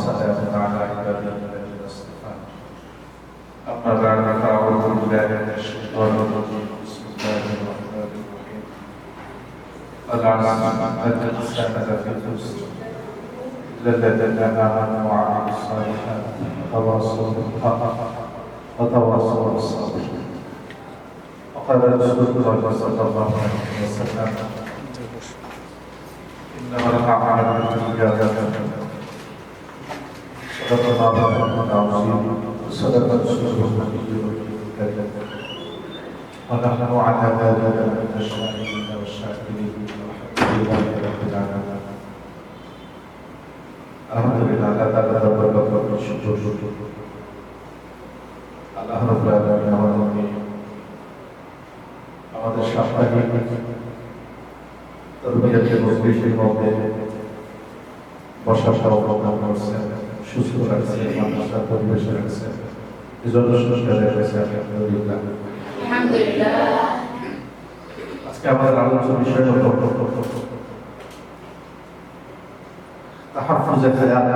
والسلام على عباده الذين اصطفى أما بعد فأعوذ بالله من الشيطان الرجيم بسم الله الرحمن الرحيم والعصر إن الإنسان لفي خسر إلا الذين آمنوا وعملوا الصالحات وتواصوا بالحق وتواصوا بالصبر. وقال رسول الله صلى الله عليه وسلم إنما الأعمال بالنيات صدق الله العظيم وصدق رسوله النبي الكريم ونحن على ذلك من الشاهدين والشاكرين والحمد لله رب العالمين. আলহামদুলিল্লাহ আল্লাহ তাআলা দরবারে লক্ষ শুকর আল্লাহ রাব্বুল আলামিন আমাদের সাপ্তাহিক তরবিয়তের মজলিসের মধ্যে বসার সৌভাগ্য করছেন, সুস্থ রাখছেন, মাদ্রাসার পরিবেশে রাখছেন, এজন্য শুকরিয়া জানাচ্ছি আলহামদুলিল্লাহ। আজকে আমাদের আলোচনার বিষয় হলো তাহাফফুজে হায়াত,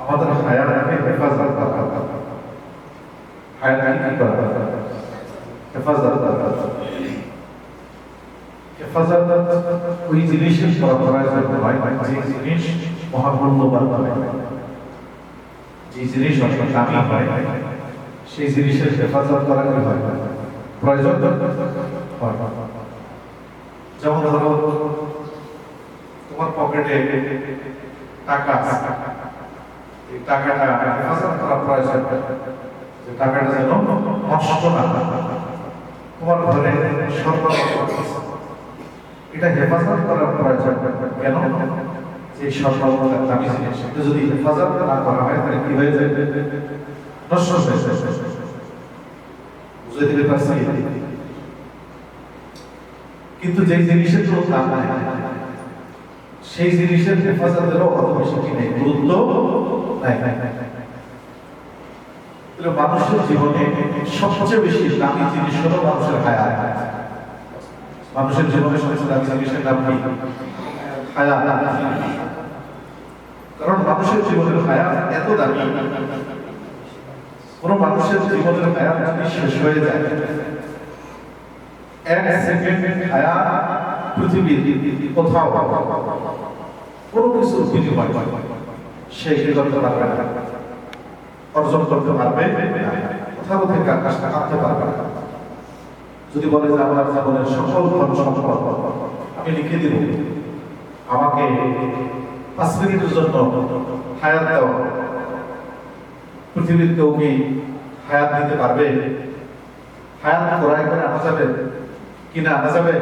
আমাদের হায়াতকে হেফাজত করা, হায়াতকে কি করা, হেফাজত করা। হেফাজত ওই জিনিসের করার জন্য হয় যে জিনিস মহামূল্যবান হয়, যে জিনিস অত্যন্ত দামি হয়, সেই জিনিসের হেফাজত করা কি হয়, প্রয়োজন হয়। যেমন ধরো তোমার পকেটে টাকা, এই টাকাটা হেফাজত করা প্রয়োজন, যে টাকাটা যেন নষ্ট না হয়। তোমার ঘরে স্বর্ণ এটা হেফাজত করার প্রয়োজন, কেন? যে স্বর্ণ দামি জিনিস, এটা যদি হেফাজত না করা হয় তাহলে কি হয়ে যায়, নষ্ট হয়ে যায়। বুঝতে দিতে পারছি? কিন্তু যে জিনিসের কোনো দাম নাই, সেই জিনিসের হেফাজতেরও অত বেশি কি নেই, গুরুত্ব নাই। মানুষের জীবনে সবচেয়ে বেশি দামি জিনিস হলো মানুষের হায়াত। মানুষের জীবনে সবচেয়ে দামি জিনিসের নাম কি? হায়াত। কারণ মানুষের জীবনের হায়াত এত দামি, কোন মানুষের জীবনের হায়াত যদি শেষ হয়ে যায়, এক সেকেন্ড হায়াত পৃথিবীর কোথাও কোনো কিছু বিনিময় সে কি করতে পারবে না, অর্জন করতে পারবে কোথাও থেকে আকাশটা আনতে পারবে না। যদি বলে যে আমার জীবনের সকল ধন সম্পদ আমি লিখে দিব, আমাকে 5 মিনিটের জন্য হায়াত দাও, পৃথিবীর কেউ কি হায়াত দিতে পারবে? হায়াত ক্রয় করে আনা যাবে কিনা আনা যাবে?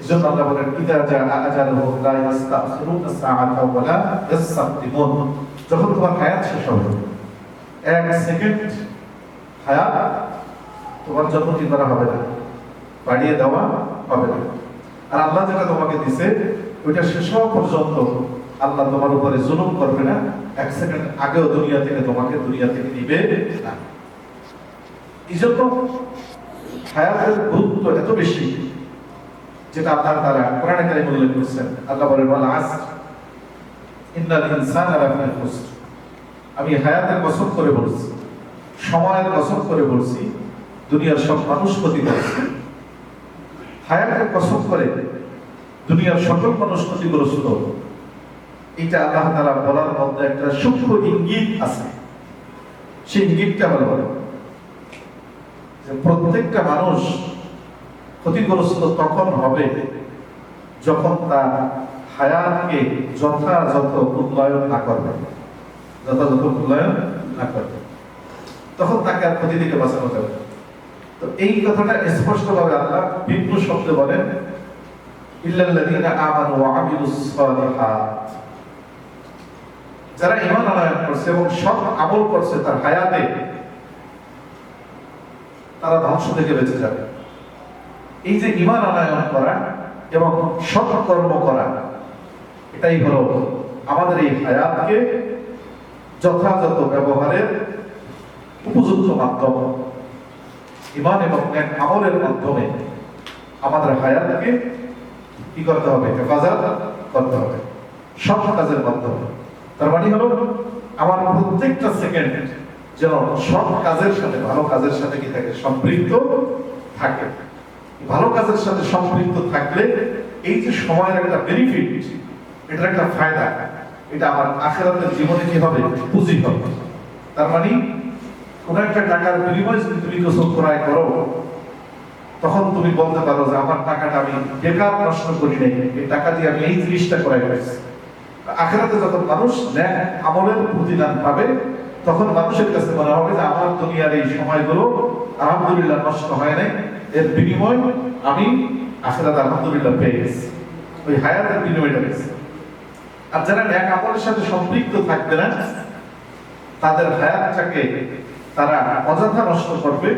এজন্য আল্লাহ বলেন ইদা জাআ আজালুহু লা ইস্তাখিরুনা সাআতা ওয়া লা ইস্তাকদিমুন। যখন তোমার হায়াত শেষ হবে, 1 সেকেন্ড হায়াত তোমার জন্য কি করা হবে না, বাড়িয়ে দেওয়া হবে না। আর আল্লাহ যেটা তোমাকে দিছে ওইটা শেষ হওয়া পর্যন্ত আল্লাহ তোমার উপরে জুলুম করবে না, 1 সেকেন্ড আগেও দুনিয়া থেকে তোমাকে দুনিয়া থেকে নিবে না। এইজন্য হায়াতের গুরুত্ব এত বেশি, যেটা আল্লাহ তাআলা কোরআনে কারীমে উল্লেখ করেছেন। আল্লাহ বলেন ওয়াল আসর ইন্নাল ইনসানা লাফি খুসর। আমি হায়াতের কসম করে বলছি, সময়ের কসম করে বলছি, দুনিয়ার সব মানুষ ক্ষতিগ্রস্ত। হায়াতের কসম করে দুনিয়ার সকল মানুষ ক্ষতিগ্রস্ত। এটা আল্লাহ তাআলা বলার মধ্যে একটা সূক্ষ্ম ইঙ্গিত আছে। সেই ইঙ্গিতটা হলো যে প্রত্যেকটা মানুষ ক্ষতিগ্রস্ত তখন হবে যখন তার হায়াতকে যথাযথ মূল্যায়ন না করবে, যথাযথ মূল্যায়ন না করবে, তখন তাকে আর ক্ষতি থেকে বাঁচানো যাবে। তো এই কথাটা স্পষ্টভাবে আল্লাহ বিভিন্ন শব্দে বলেন ইল্লাল্লাযীনা আমানু ওয়া আমিলুস সালিহাত। যারা ঈমান আনয়ন করছে এবং সৎ আমল করছে তার হায়াতে, তারা ধ্বংস থেকে বেঁচে যাবে। এই যে ঈমান আনয়ন করা এবং সৎ কর্ম করা, এটাই হলো আমাদের এই হায়াতকে যথাযথ ব্যবহারের উপযুক্ত মাধ্যম। ঈমান এবং নেক আমলের মাধ্যমে আমাদের হায়াতকে কি করতে হবে, হেফাজত করতে হবে। সৎ কাজের মাধ্যমে। তার মানে হলো আমার প্রত্যেকটা সেকেন্ড যেন সৎ কাজের সাথে, ভালো কাজের সাথে কি থাকে, সম্পৃক্ত থাকে। ভালো কাজের সাথে সম্পৃক্ত থাকলে এই যে সময়ের একটা বেনিফিট, এটার একটা ফায়দা, এটা আমার আখিরাতের জীবনে কি হবে, পুঁজি হবে। তার মানে কোন একটা টাকার বিনিময়ে যদি তুমি কিছু ক্রয় করো, তখন তুমি বলতে পারো যে আমার টাকাটা আমি বেকার নষ্ট করি নাই, এই টাকা দিয়ে আমি এই জিনিসটা ক্রয় করেছি। আখিরাতে যখন মানুষ নেক আমলের প্রতিদান পাবে, তখন মানুষের কাছে মনে হবে যে আমার দুনিয়ার এই সময়গুলো আলহামদুলিল্লাহ নষ্ট হয় নাই, এর বিনিময় আমি আখিরাতে আলহামদুলিল্লাহ পেয়ে গেছি, ওই হায়াতের বিনিময়টা পেয়েছি। আর যারা নেক আমলের সাথে সম্পৃক্ত থাকবে না, তাদের হায়াতটাকে তারা অযথা নষ্ট করবে,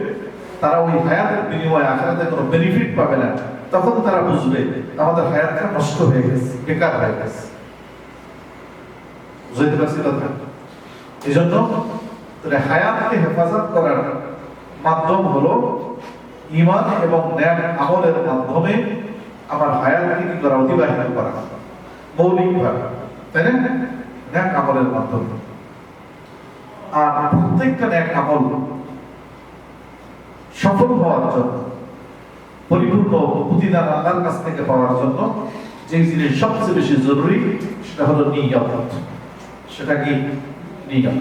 তারা ওই হায়াতের বিনিময়ে আখিরাতে কোনো বেনিফিট পাবে না। তখন তারা বুঝবে আমাদের হায়াতটা নষ্ট হয়ে গেছে, বেকার হয়ে গেছে। বুঝতে পারছি কথা? এই জন্য হায়াতকে হেফাজত করার মাধ্যম হলো ঈমান এবং নেক আমলের মাধ্যমে আমার হায়াতকে কি করা, অতিবাহিত করা, মৌলিকভাবে, তাই না? নেক আমলের মাধ্যমে। আর প্রত্যেকটা নেক আমল সফল হওয়ার জন্য, পরিপূর্ণ প্রতিদান আল্লাহর কাছ থেকে পাওয়ার জন্য যে জিনিস সবচেয়ে বেশি জরুরি, সেটা হলো নিয়ত। সেটা কি? নিয়ত।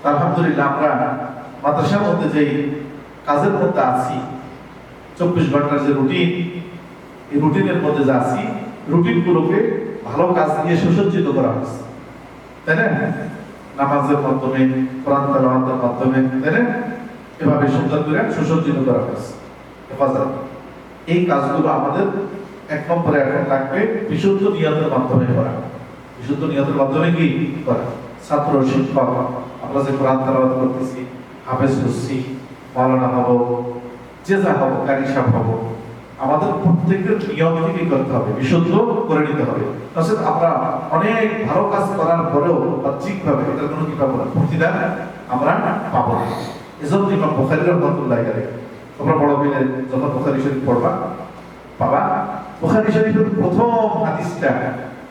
আলহামদুলিল্লাহ আমরা মাদ্রাসার মধ্যে যে কাজের মধ্যে আছি, 24 ঘন্টার যে রুটিন, এই রুটিনের মধ্যে যে আছি, রুটিনগুলোকে ভালো কাজ দিয়ে সুসজ্জিত করা হয়েছে, তাই না? নামাজের মাধ্যমে, কোরআন তেলাওয়াতের মাধ্যমে, তাই না? এভাবে সুন্দর করে সুসজ্জিত করা হয়েছে হেফাজত। এই কাজগুলো আমাদের এক নম্বরে এখন লাগবে বিশুদ্ধ নিয়তের মাধ্যমে করা। বিশুদ্ধ নিয়তের মাধ্যমে কি করা? ছাত্র, শিক্ষক, আমরা যে কোরআন তেলাওয়াত করতেছি, হাফেজ হচ্ছি, মাওলানা হব, যে যা হব, কারি সাহেব হব, আমাদের প্রত্যেকের নিয়মকে কি করতে হবে? বিশুদ্ধ করে নিতে হবে। তাছাড়া আমরা অনেক ভালো কাজ করার পরেও বাহ্যিকভাবে এটার কোনো কি পাবো না, প্রতিদান আমরা পাবো না। এজন্য ইমাম বুখারী রাহমাতুল্লাহি আলাইহি, তোমরা বড় হইলে যখন বুখারী শরীফ পড়বা বাবা, বুখারী শরীফের প্রথম হাদিসটা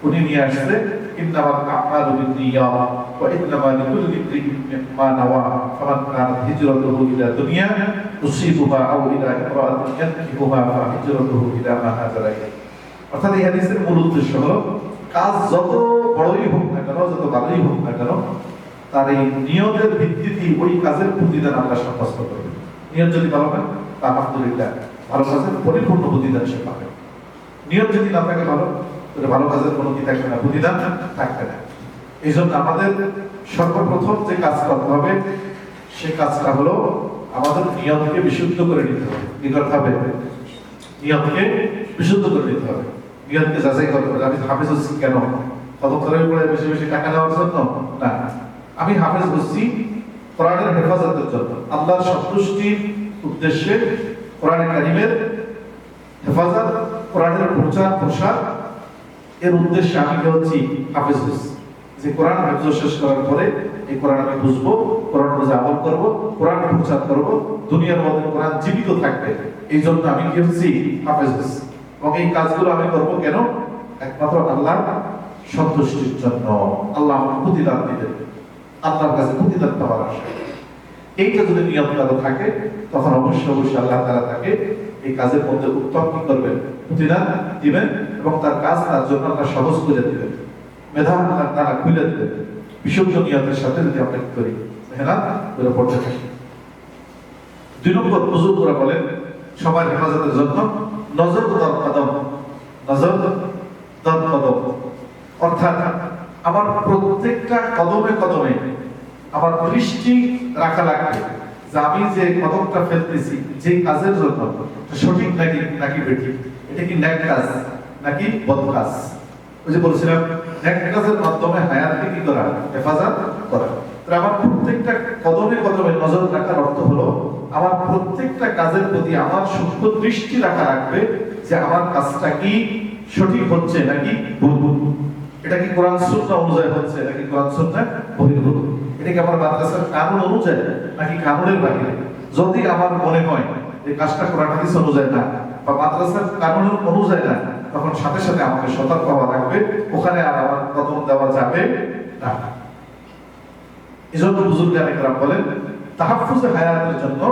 উনি নিয়ে আসছে, ইন্নামাল আ'মালু বিন্নিয়াত ওয়া ইন্নামা লিকুল্লি ইমরিইন মা নাওয়া ফামান কানাত হিজরাতুহু ইলা দুনিয়া তুসিবুহা আও ইলা ইমরাআতিন ইয়ানকিহুহা ফাহিজরাতুহু ইলা মা হাজারা ইলাইহি। অর্থাৎ এই হাদিসের মূল উদ্দেশ্য হলো, কাজ যত বড়ই হোক না কেন, যত ভালোই হোক না কেন, তার এই নিয়তের ভিত্তিতে ওই কাজের প্রতিদান আল্লাহ সাব্যস্ত করবে। নিয়ত যদি ভালো হয়, তা আলহামদুলিল্লাহ ভালো কাজের পরিপূর্ণ প্রতিদান সে পাবে। নিয়ত যদি না থাকে ভালো, তাহলে ভালো কাজের কোনো কি থাকবে না, প্রতিদান থাকবে না। এই জন্য আমাদের সর্বপ্রথম যে কাজ করতে হবে, সে কাজটা হলো আমাদের নিয়তকে বিশুদ্ধ করে নিতে হবে। কি করতে হবে? নিয়তকে বিশুদ্ধ করে নিতে হবে। নিয়তকে যাচাই করতে হবে। আমি হাফেজ হচ্ছি কেন? কত করে পড়ে বেশি বেশি টাকা নেওয়ার জন্য না, আমি হাফেজ হচ্ছি কোরআনের হেফাজতের জন্য, আল্লাহর সন্তুষ্টির উদ্দেশ্যে, কোরআনে কারিমের হেফাজত, কোরআনের প্রচার প্রসার এর উদ্দেশ্যে আমি কি হচ্ছি? হাফেজ হচ্ছি। যে কোরআন হেফাজত শেষ করার পরে এই কোরআন আমি বুঝবো, কোরআন বুঝে আমল করবো, কোরআন প্রচার করবো, দুনিয়ার মধ্যে কোরআন জীবিত থাকবে। এই জন্য আমি কি হচ্ছি? হাফেজ হচ্ছি। এবং এই কাজগুলো আমি করবো কেন? একমাত্র আল্লাহর সন্তুষ্টির জন্য। আল্লাহ আমাকে প্রতিদান দিবেন, আল্লাহর কাছে প্রতিদান পাওয়ার আশা। এইটা যদি নিয়ম কাজে থাকে, তখন অবশ্যই অবশ্যই আল্লাহ তাআলা তাকে এই কাজের মধ্যে উত্তম কি করবেন? প্রতিদান দিবেন, এবং তার কাজ তার জন্য আল্লাহ সহজ করে দিবেন, মেধা আল্লাহ তাআলা খুলে দিবেন। বিশুদ্ধ নিয়তের সাথে যদি আমরা কি করি? মেহনত করে পড়তে থাকি। 2 নম্বর, হুজুর করে বলেন সবার হেফাজতের জন্য নজর দর কদম, নজর দর কদম, অর্থাৎ আমার প্রত্যেকটা কদমে কদমে আমার দৃষ্টি রাখা লাগবে যে আমি যে কদমটা ফেলতেছি, যে কাজের জন্য, সঠিক নাকি নাকি বেঠিক, এটা কি নেক কাজ নাকি বদ কাজ। ওই যে বলছিলাম, নেক কাজের মাধ্যমে হায়াতকে কি করা? হেফাজত করা। তাহলে আমার প্রত্যেকটা কদমে কদমে নজর রাখার অর্থ হলো আমার প্রত্যেকটা কাজের প্রতি আমার সূক্ষ্ম দৃষ্টি রাখা লাগবে যে আমার কাজটা কি সঠিক হচ্ছে নাকি ভুল, এটা কি কোরআন সুন্নাহ অনুযায়ী হচ্ছে নাকি কোরআন সুন্নাহ বহির্ভূত, এটা কি আমার মাদ্রাসার কানুন অনুযায়ী নাকি কানুনের বাইরে। যদি আমার মনে হয় এই কাজটা কোরআন হাদিস অনুযায়ী না বা মাদ্রাসার কানুন অনুযায়ী না, তখন সাথে সাথে আমাকে সতর্ক হওয়া লাগবে, ওখানে আর আমার কদম দেওয়া যাবে না। এজন্য বুজুর্গান একরাম বলেন তাহাফফুজে হায়াতের জন্য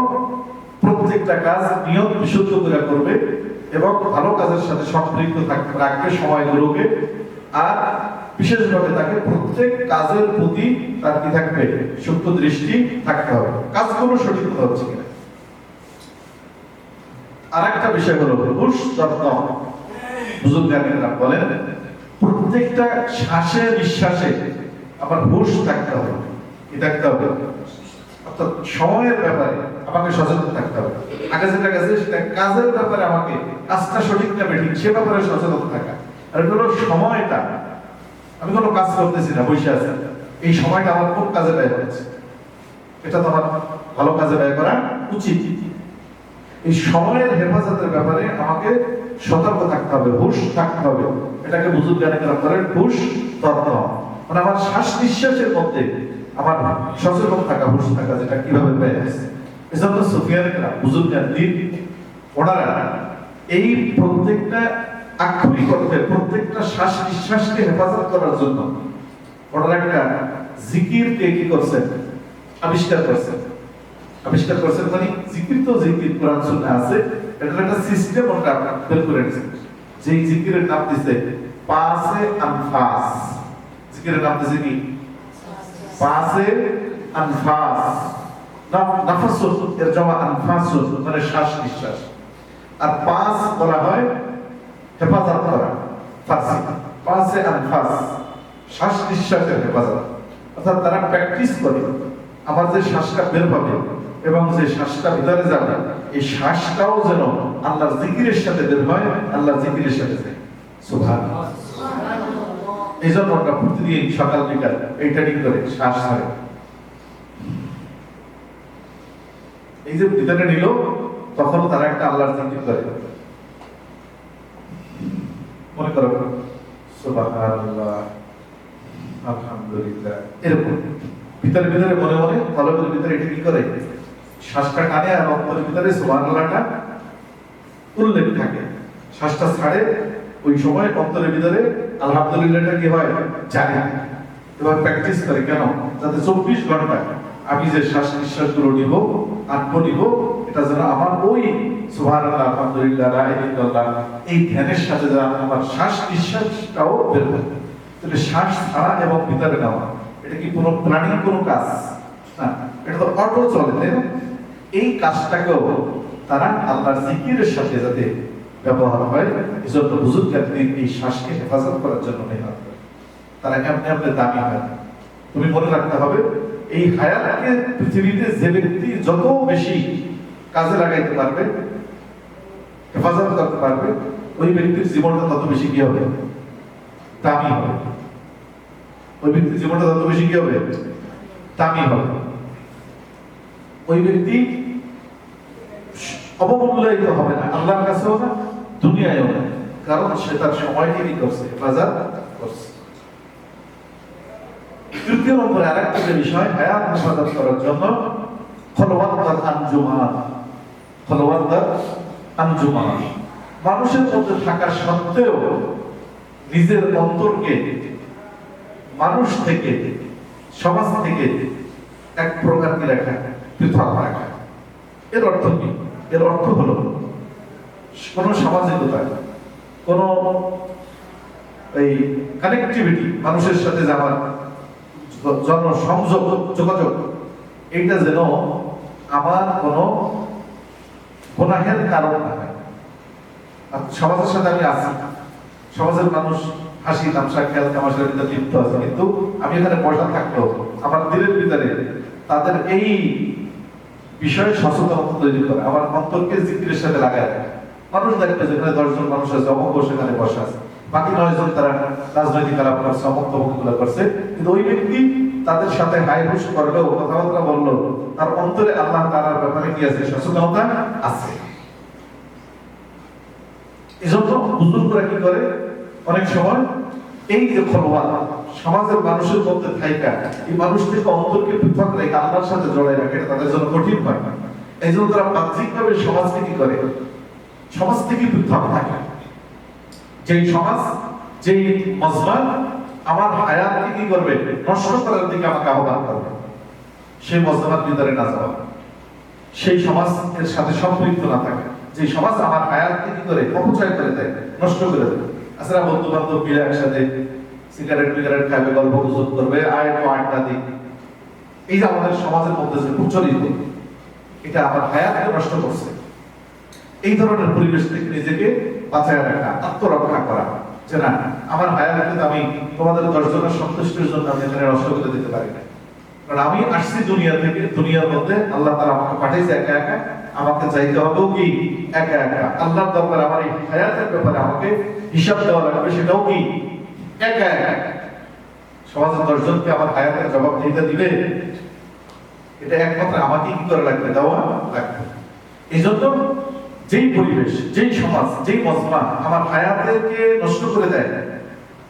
প্রত্যেকটা কাজ নিয়ত বিশুদ্ধ করে করবে এবং ভালো কাজের সাথে সম্পৃক্ত থাকতে রাখবে সময়গুলোকে, আর বিশেষভাবে তাকে প্রত্যেক কাজের প্রতি তার কি থাকবে, সূক্ষ্ম দৃষ্টি থাকতে হবে, কাজগুলো সঠিক হচ্ছে কিনা। আর একটা বিষয় হলো হুশ যত্ন। বুজুর্গানেরা বলেন প্রত্যেকটা শ্বাসে নিঃশ্বাসে আমার হুশ থাকতে হবে, কি থাকতে হবে, অর্থাৎ সময়ের ব্যাপারে আমাকে সচেতন থাকতে হবে। আগে যেটা গেছে সেটা কাজের ব্যাপারে আমাকে কাজটা সঠিক না বেঠিক সে ব্যাপারে সচেতন থাকা। আর এটা হলো সময়টা, আমি কোনো কাজ করতেছি না, বসে আছি, এই সময়টা আমার কোন কাজে ব্যয় হচ্ছে, এটা তো আমার ভালো কাজে ব্যয় করা উচিত। এই সময়ের হেফাজতের ব্যাপারে আমাকে সতর্ক থাকতে হবে, হুশ থাকতে হবে। এটাকে বুজুর্গানেরা বলেন হুশ তত্ত্ব, মানে আমার শ্বাস নিঃশ্বাসের মধ্যে আমার সচেতন থাকা, হুশ থাকা, যেটা কিভাবে ব্যয় হচ্ছে। এজন্য সুফিয়ানেরা বুজুর্গান দিন ওনারা এই প্রত্যেকটা আক্ষরিক অর্থে প্রত্যেকটা শ্বাস নিঃশ্বাসকে হেফাজত করার জন্য ওনারা একটা জিকিরকে কি করছেন, আবিষ্কার করছেন। মানে জিকির তো জিকির কোরআন সুন্নাহ আছে, এটা একটা সিস্টেম ওটা বের করে নিয়েছে। যে জিকিরের নাম দিয়েছে পাসে আনফাস, জিকিরের নাম দিয়েছে কি পাসে আনফাস, নাফাসুল এর জমা আনফাসুল মানে শ্বাস নিঃশ্বাস, আর পাস বলা হয় হেফাজত করা, ফার্সি পাসে আনফাস শ্বাস নিঃশ্বাসের হেফাজত। অর্থাৎ তারা প্র্যাকটিস করে আমার যে শ্বাসটা বের হবে এবং যে শ্বাসটা ভিতরে যাবে, এই শ্বাসটাও যেন আল্লাহর জিকিরের সাথে বের হয়, আল্লাহর জিকিরের সাথে যায়। সুবহানাল্লাহ। এই জন্য আমরা প্রতিদিন সকাল বিকাল এই ট্রেনিং করে শ্বাস ছাড়ে, এই যে ভিতরে নিল তখন তারা একটা আল্লাহর জিকির করে, মনে করো সুবহানাল্লাহ আলহামদুলিল্লাহ, এরকম ভিতরে ভিতরে মনে মনে কলবের ভিতরে এটা কি করে, শ্বাসটা টানে আর অন্তরের ভিতরে সুবহানাল্লাহটা উল্লেখ থাকে। শ্বাসটা ছাড়ে ওই সময় অন্তরের ভিতরে আলহামদুলিল্লাহটা কি হয় জানে। এবার প্র্যাকটিস করে কেন, যাতে 24 ঘন্টা আমি যে শ্বাস নিঃশ্বাসগুলো নিব আনবো নিব, এটা যেন আমার ওই সুবহানাল্লাহ আলহামদুলিল্লাহ লা ইলাহা ইল্লাল্লাহ এই ধ্যানের সাথে যেন আমার শ্বাস নিঃশ্বাসটাও বের হয়। তাহলে শ্বাস ছাড়া এবং ভিতরে নেওয়া এটা কি কোনো প্ল্যানিং কোনো কাজ না, এটা তো অটো চলে, তাই না? এই কাজটাকেও তারা আল্লাহর জিকিরের সাথে যাতে ব্যবহার হয়, এজন্য বুজুর্গরা এই শ্বাসকে হেফাজত করার জন্য মেহনত করে। তারা এমনি এমনি দামি হয় না। তুমি মনে রাখতে হবে এই হায়াতকে পৃথিবীতে যে ব্যক্তি যত বেশি কাজে লাগাইতে পারবে, হেফাজত করতে পারবে, ওই ব্যক্তির জীবনটা তত বেশি কি হবে, দামি হবে। ওই ব্যক্তির জীবনটা তত বেশি কি হবে, দামি হবে। ওই ব্যক্তি অবমূল্যায়িত হবে না, আল্লাহর কাছেও না, দুনিয়ায়ও না, কারণ সে তার সময়কে কি করছে, হেফাজত করছে। তৃতীয় নম্বরে আরেকটা যে বিষয় হায়াত হেফাজত করার জন্য খলওয়াত আনজুমান, খলওয়াত আনজুমান, মানুষের মধ্যে থাকা সত্ত্বেও নিজের অন্তরকে মানুষ থেকে, সমাজ থেকে এক প্রকার কি রাখা, পৃথক রাখা। এর অর্থ কি? এর অর্থ হলো কোন সামাজিকতা, কোন এই কানেক্টিভিটি, মানুষের সাথে যাওয়ার জনসংযোগ, যোগাযোগ, এইটা যেন আমার কোন গুনাহের কারণ না হয়। সমাজের সাথে আমি আছি, সমাজের মানুষ হাসি তামসা খেয়াল তামাশার ভিতরে লিপ্ত আছে, কিন্তু আমি এখানে বসা থাকলেও আমার দিলের ভিতরে তাদের এই বিষয়ে সচেতনতা তৈরি করে, আমার অন্তরকে জিকিরের সাথে লাগায় রাখে। মানুষ দেখবে যেখানে 10 জন মানুষ আছে, অমুক সেখানে বসা আছে, বাকি 9 জন তারা রাজনৈতিক আলাপ করছে, অমুক তমুকগুলো করছে, কিন্তু ওই ব্যক্তি তাদের সাথে হাই হুশ করলেও, কথাবার্তা বললো, তার অন্তরে আল্লাহ তাআলার ব্যাপারে কি আছে, সচেতনতা আছে। এজন্য বুজুর্গরা কি করে, অনেক সময় এই যে খলওয়াত সমাজের মানুষের মধ্যে থাইকা এই মানুষটিকে অন্তরকে পৃথক রেখে আল্লাহর সাথে জড়াই রাখে, এটা তাদের জন্য কঠিন হয়। এই জন্য তারা বাহ্যিকভাবে সমাজকে কি করে, সমাজ থেকে পৃথক থাকে। যেই সমাজ, যেই মজমা আমার হায়াতকে কি করবে, নষ্ট করার দিকে আমাকে আহ্বান করবে, সেই মজমার ভিতরে না যাওয়া, সেই সমাজের সাথে সম্পৃক্ত না থাকে, যে সমাজ আমার হায়াতকে কি করে অপচয় করে দেয়, নষ্ট করে দেয়। আসলে বন্ধু বান্ধব মিলে একসাথে সিগারেট বিগারেট খাবে, গল্প গুজব করবে, আড্ডা দিক, এই যে আমাদের সমাজের মধ্যে যে প্রচলিত, এটা আমার হায়াতকে নষ্ট করছে। এই ধরনের পরিবেশ থেকে নিজেকে বাঁচায় রাখা, আত্মরক্ষা করা, যে না আমার হায়াতকে আমি তোমাদের 10 জনের সন্তুষ্টির জন্য আমি এখানে নষ্ট করে দিতে পারি না, কারণ আমি আসছি দুনিয়া থেকে, দুনিয়ার মধ্যে আল্লাহ তাআলা আমাকে পাঠিয়েছে একা একা, আমাকে চাইতে হবেও কি একা একা। আল্লাহর দরবারে আমার এই হায়াতের ব্যাপারে আমাকে হিসাব দেওয়া লাগবে, সেটাও কি একা একা। সমাজের 10 জনকে আমার হায়াতের জবাব দিবে, এটা একমাত্র আমাকে কি করে লাগবে, দেওয়া লাগবে। এই জন্য যেই পরিবেশ, যেই সমাজ, যেই মজমা আমার হায়াতকে নষ্ট করে দেয়,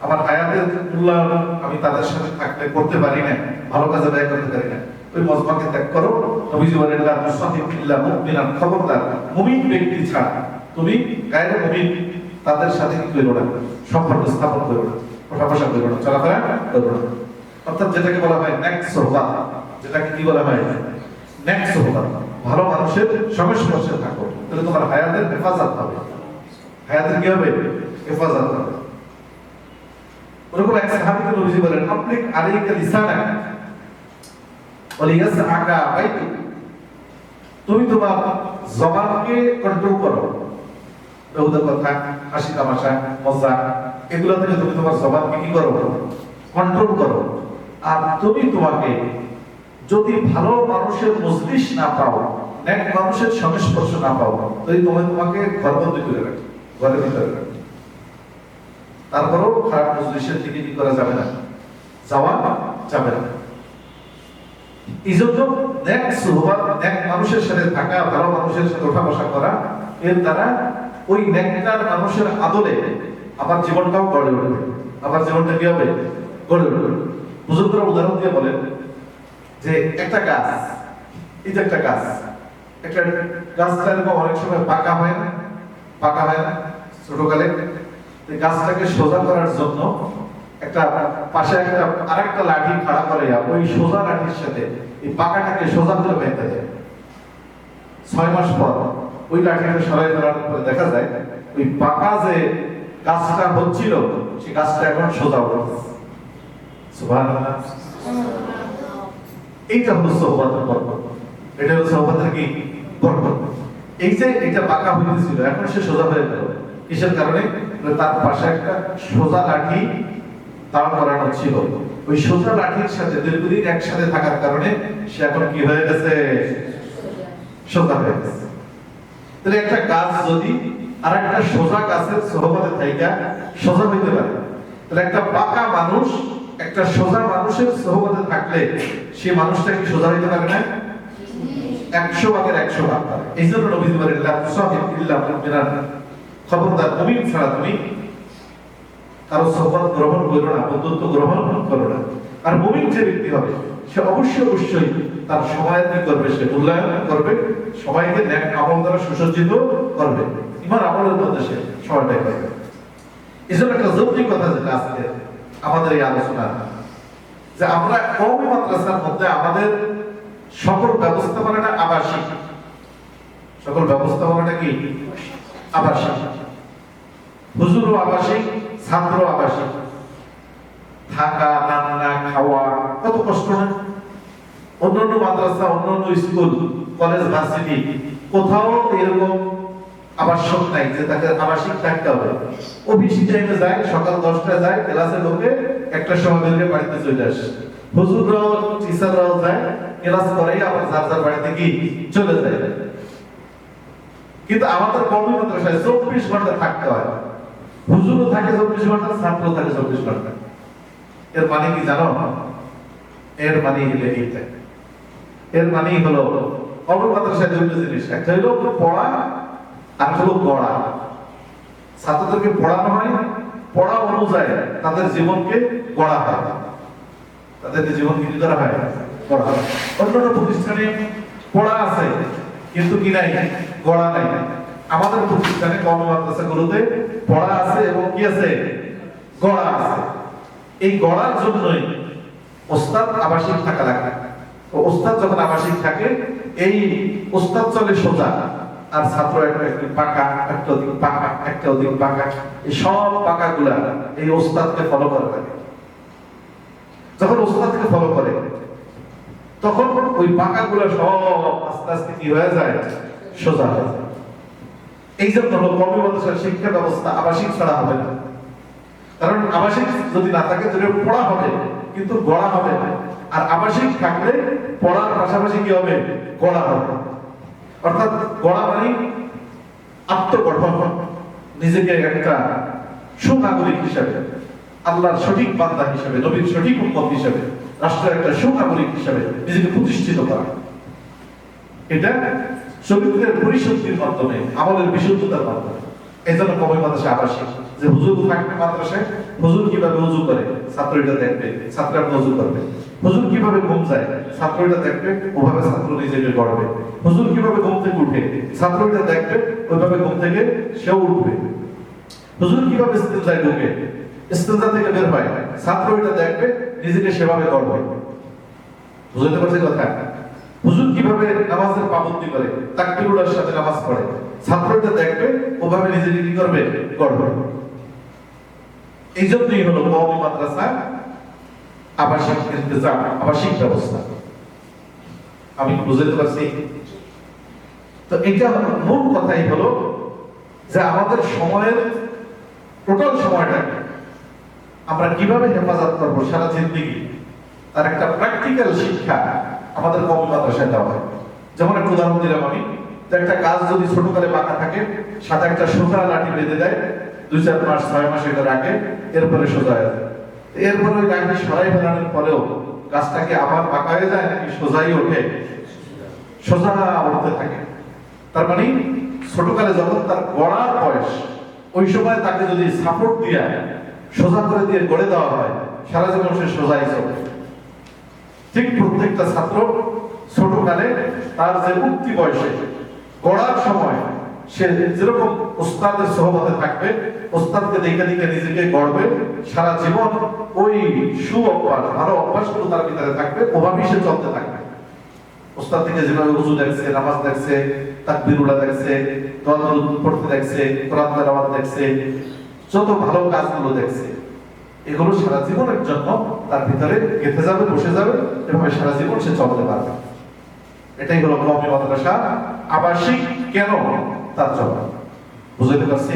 আমার হায়াতের মূল্যায়ন আমি তাদের সাথে থাকতে করতে পারি না, ভালো কাজে ব্যয় করতে পারি না, ওই মজমাকে ত্যাগ করো। নবীজি বলেন লা তুসাহিব ইল্লা মুমিনান, খবরদার মুমিন ব্যক্তি ছাড়া তুমি গায়রে মুমিন তাদের সাথে কি করো না, সম্পর্ক স্থাপন করো না, ওঠা-বসা করো না, চলাফেরা করো না। অর্থাৎ যেটাকে বলা হয় নেক সোহবাত, যেটাকে কি বলা হয় নেক সোহবাত, ভালো মানুষের সংস্পর্শে থাকো, তাহলে তোমার হায়াতের হেফাজত হবে, হায়াতের কি হবে, হেফাজত হবে। ওরকম এক সাহাবীকে নবীজি বলেন আপনি আলাইকা লিসানাক ওয়ালিয়াসআকা বাইতুক, তুমি তোমার জবানকে কন্ট্রোল করো, বেহুদা কথা, হাসি তামাশা, মজা, এগুলো থেকে তুমি তোমার জবানকে কি করো, কন্ট্রোল করো। আর তুমি তোমাকে যদি ভালো মানুষের মজলিস না পাও, নেক মানুষের সংস্পর্শ না পাও, তাহলে তোমাকে ঘরবন্দি করে রাখো, ঘরের ভিতরে রাখো। তারপরেও খারাপ মজলিসের দিকে কি করা যাবে না, যাওয়া যাবে না। এই জন্য নেক সুহবাত, নেক মানুষের সাথে থাকা, ভালো মানুষের সাথে ওঠা বসা করা, এর দ্বারা ওই নেককার মানুষের আদলে আমার জীবনটাও গড়ে উঠবে, আমার জীবনটা কি হবে, গড়ে উঠবে। বুজুর্গরা উদাহরণ দিয়ে বলেন যে একটা গাছ, এই যে একটা গাছ, একটা গাছটা এরকম অনেক সময় পাকা হয় না, পাকা হয় না ছোটকালে, গাছটাকে সোজা করার জন্য একটা পাশে একটা আরেকটা লাঠি খাড়া করে ওই সোজা লাঠির সাথে এই পাকাটাকে সোজা করে বেঁধে দেয়। 6 মাস পর ওই লাঠিটা সরাই ফেলার পরে দেখা যায় ওই পাকা যে গাছটা হচ্ছিল, সেই গাছটা এখন সোজা উঠেছে। সুবহানাল্লাহ। এইটা হলো সোহবাতের বরকত, এটা হলো সোহবাতের কি বরকত। এই যে এটা পাকা হইতেছিল, এখন সে সোজা হয়ে গেল, কিসের কারণে, তার পাশে একটা সোজা লাঠি দাঁড় করানো ছিল, ওই সোজা লাঠির সাথে দীর্ঘদিন একসাথে থাকার কারণে সে এখন কি হয়ে গেছে, সোজা হয়ে গেছে। তাহলে একটা গাছ যদি আর একটা সোজা গাছের সোহবতে থাইকা সোজা হইতে পারে, তাহলে একটা পাকা মানুষ একটা সোজা মানুষের সোহবতে থাকলে সে মানুষটা কি সোজা হইতে পারে না, 100 ভাগের 100 ভাগ পারে। এই জন্য নবীজি বলেন লা তুসাহিব ইল্লা মুমিনান, খবরদার মুমিন ছাড়া তুমি কারো সোহবত গ্রহণ করো না, বন্ধুত্ব গ্রহণ করো না। আর মুমিন যে ব্যক্তি হবে সে অবশ্যই তার সময়ের কি করবে, সে মূল্যায়ন করবে, সময়কে নেক আমল দ্বারা সুসজ্জিত করবে, ইমান আমলের মধ্যে সে সময়টাই পাবে। এই জন্য একটা জরুরি কথা যেটা আজকে আমাদের এই আলোচনা, যে আমরা কওমি মাদ্রাসার মধ্যে আমাদের সকল ব্যবস্থাপনাটা আবাসিক, সকল ব্যবস্থাপনাটা কি আবাসিক, হুজুরও আবাসিক, ছাত্র আবাসিক, থাকা, রান্না, খাওয়া কত কষ্ট না। অন্যান্য মাদ্রাসা, অন্যান্য স্কুল, কলেজ, ভার্সিটি কোথাও এরকম আবাসিক নাই যে তাকে আবাসিক থাকতে হবে। অফিস টাইমে যায়, সকাল 10টায় যায়, ক্লাসে ঢোকে, একটা সময় বেরিয়ে বাড়িতে চলে আসে। হুজুররাও টিচাররাও যায়, ক্লাস করেই আবার যার যার বাড়িতে কি চলে যায়। কিন্তু আমাদের কওমি মাদ্রাসায় 24 ঘন্টা থাকতে হয়, হুজুরও থাকে 24 ঘন্টা, ছাত্র থাকে 24 ঘন্টা। এর মানে কি জানো, এর মানে হলো এইটা, এর মানে হলো কওমি মাদ্রাসায় দুটো জিনিস, একটা হলো পড়া আর হলো গড়া। ছাত্রদেরকে পড়ানো হয়, পড়া অনুযায়ী তাদের জীবনকে গড়া হয়, তাদের জীবনকে কি করা হয়, গড়া হয়। অন্যান্য প্রতিষ্ঠানে পড়া আছে কিন্তু কি নাই, গড়া নাই। আমাদের প্রতিষ্ঠানে কওমি মাদ্রাসাগুলোতে পড়া আছে এবং কি আছে, গড়া আছে। এই গড়ার জন্যই ওস্তাদ আবাসিক থাকা লাগে। ওস্তাদ যখন আবাসিক থাকে, এই ওস্তাদ চলে সোজা, আর ছাত্র একটা পাকা, একটা ওদিক পাকা, একটা ওদিক পাকা। এই সব পাকাগুলা এই ওস্তাদকে ফলো করে লাগে। যখন ওস্তাদকে ফলো করে, তখন ওই পাকাগুলা সব আস্তে আস্তে কি হয়ে যায়, সোজা হয়ে যায়। এই জন্য হলো কওমি মাদ্রাসার শিক্ষা ব্যবস্থা আবাসিক ছাড়া হবে না। কারণ আবাসিক যদি না থাকে তাহলে পড়া হবে কিন্তু গড়া হবে না। আর আবাসিক থাকলে পড়ার পাশাপাশি কি হবে, গড়া হবে। অর্থাৎ গড়া মানে আত্মগঠন, নিজেকে একটা সুনাগরিক হিসেবে, আল্লাহর সঠিক বান্দা হিসেবে, নবীর সঠিক উম্মত হিসেবে, রাষ্ট্রের একটা সুনাগরিক হিসেবে নিজেকে প্রতিষ্ঠিত করা। এটা চরিত্রের পরিশুদ্ধির মাধ্যমে, আমলের বিশুদ্ধতার মাধ্যমে। এই জন্য কওমি মাদ্রাসা আবাসিক। যে হুজুর থাকবে মাদ্রাসায়, হুজুর কিভাবে ওযু করে ছাত্র এটা দেখবে, ছাত্ররা ওযু করবে। হুজুর কিভাবে ঘুম যায় ছাত্র এটা দেখবে, ওভাবে ছাত্র নিজেকে গড়বে। হুজুর কিভাবে ঘুম থেকে উঠে ছাত্র এটা দেখবে, ওইভাবে ঘুম থেকে সেও উঠবে। হুজুর কিভাবে ইস্তেঞ্জায় ঢোকে, ইস্তেঞ্জা থেকে বের হয়, ছাত্র এটা দেখবে, নিজেকে সেভাবে গড়বে। বুঝতে পারছি কথা? হুজুর কিভাবে নামাজের পাবন্দি করে, তাকবীরের সাথে নামাজ পড়ে, ছাত্র এটা দেখবে, ওভাবে নিজেকে কি করবে, গড়বে। এই জন্যই হলো কওমি মাদ্রাসা আবাসিক ইন্তেজাম, আবাসিক ব্যবস্থা। আমি বুঝতে পারছি? তো এটা মূল কথাই হলো যে আমাদের সময়ের টোটাল সময়টাকে আমরা কিভাবে হেফাজত করবো সারা জিন্দেগি, তার একটা প্র্যাকটিক্যাল শিক্ষা আমাদের কওমি মাদ্রাসায় দেওয়া হয়। যেমন একটা উদাহরণ দিলাম আমি, যে একটা গাছ যদি ছোটকালে বাঁকা থাকে, সাথে একটা সোজা লাঠি বেঁধে দেয়, 2-4 মাস 6 মাস এটা রাখে, এরপরে সোজা হয়ে যায়। এরপরে ওই লাঠি সরাই ফেলানোর পরেও গাছটাকে আবার বাঁকা হয়ে যায় নাকি সোজাই ওঠে? সোজা উঠতে থাকে। তার মানে ছোটকালে যখন তার গড়ার বয়স, ওই সময় তাকে যদি সাপোর্ট দিয়ে সোজা করে দিয়ে গড়ে দেওয়া হয়, সারা জীবন সে সোজাই চলবে। ঠিক প্রত্যেকটা ছাত্র ছোটকালে তার যে উঠতি বয়সে গড়ার সময় সে যেরকম ওস্তাদের সহবতে থাকবে, ওস্তাদকে দেখে দেখে নিজেকে গড়বে, সারা জীবন ওই সুঅভ্যাস, ভালো অভ্যাসগুলো তার ভিতরে থাকবে, ওভাবেই সে চলতে থাকবে। ওস্তাদ থেকে যেভাবে ওযু দেখছে, নামাজ দেখছে, তাকবীরুল্লাহ দেখছে, দোয়া দরুদ পড়তে দেখছে, কোরআন তেলাওয়াত দেখছে, যত ভালো কাজগুলো দেখছে, এগুলো সারা জীবনের জন্য তার ভিতরে গেঁথে যাবে, বসে যাবে, এভাবে সারা জীবন সে চলতে পারবে। এটাই হলো কওমি মাদ্রাসা আবাসিক কেন, তার জবাব। বুঝতে পারছি?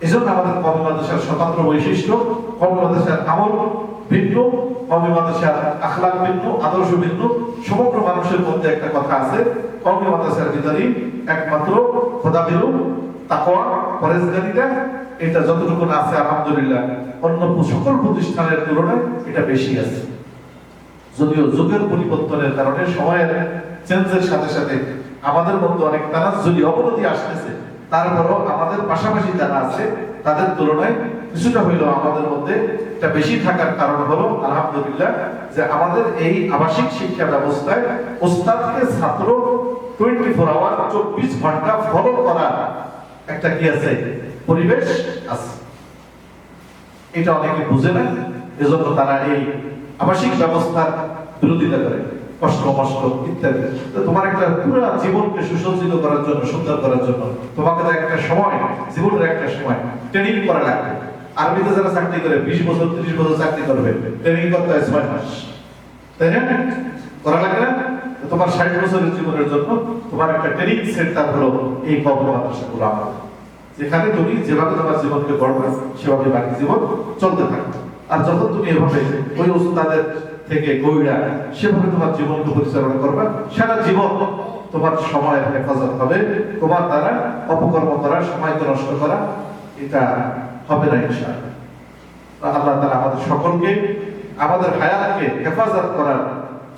এজন্য আমাদের কওমি মাদ্রাসার স্বতন্ত্র বৈশিষ্ট্য, কওমি মাদ্রাসার আমল ভিন্ন, কওমি মাদ্রাসার আখলাক ভিন্ন, আদর্শ ভিন্ন। সমগ্র মানুষের মধ্যে একটা কথা আছে, কওমি মাদ্রাসার ভিতরেই একমাত্র খোদাভীরু, তাকওয়া, পরহেজগারিতা, এটা যতটুকু আছে আলহামদুলিল্লাহ অন্য সকল প্রতিষ্ঠানের তুলনায় এটা বেশি আছে। যদিও যুগের পরিবর্তনের কারণে, সময়ের চেঞ্জের সাথে সাথে আমাদের মধ্যে অনেক তানাজ্জুলি অবনতি আসতেছে, তারপরও আমাদের পাশাপাশি যারা আছে তাদের তুলনায় কিছুটা হইলেও আমাদের মধ্যে এটা বেশি থাকার কারণ হলো আলহামদুলিল্লাহ যে আমাদের এই আবাসিক শিক্ষা ব্যবস্থায় ওস্তাদকে ছাত্র 24 আওয়ার 24 ঘন্টা ফলো করা একটা কি আছে, পরিবেশ আছে। এটা অনেকে বুঝে না, এজন্য তারা এই আবাসিক ব্যবস্থার বিরোধিতা করে, কষ্ট মষ্ট ইত্যাদি। তো তোমার একটা পুরো জীবনকে সুসজ্জিত করার জন্য, সুন্দর করার জন্য তোমাকে তো একটা সময়, জীবনের একটা সময় ট্রেনিং করা লাগবে। আর্মিতে যারা চাকরি করে 20 বছর 30 বছর চাকরি করবে, ট্রেনিং করতে হয় 6 মাস, তাই না? করা লাগে না? তোমার 60 বছরের জীবনের জন্য তোমার একটা ট্রেনিং সেন্টার হলো এই কওমি মাদ্রাসাগুলো, যেখানে তুমি যেভাবে তোমার জীবনকে গড়বে সেভাবে বাকি জীবন চলতে থাকবে। আর যখন তুমি এভাবে ওই ওস্তাদের থেকে গইড়া সেভাবে তোমার জীবনকে পরিচালনা করবে, সারা জীবন তোমার সময়ের হেফাজত হবে। তোমার দ্বারা অপকর্ম করা, সময়কে নষ্ট করা এটা হবে না ইনশাআল্লাহ। আল্লাহ তাআলা আমাদের সকলকে আমাদের হায়াতকে হেফাজত করার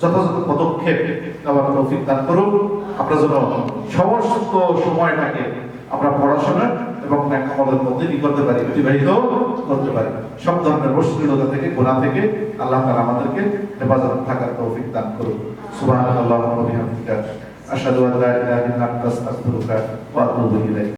যথাযথ পদক্ষেপ নেওয়ার তৌফিক দান করুন। আমরা যেন সমস্ত সময়টাকে আমরা পড়াশোনা এবং নেক আমলের মধ্যে কি করতে পারি, অতিবাহিত করতে পারি। সব ধরনের অশ্লীলতা থেকে, গুনাহ থেকে আল্লাহ তাআলা আমাদেরকে হেফাজত থাকার তৌফিক দান করুন। সুবহানাল্লাহি ওয়া বিহামদিহি, আশহাদু আল্লা ইলাহা ইল্লা আনতা, আস্তাগফিরুকা ওয়া আতুবু ইলাইক।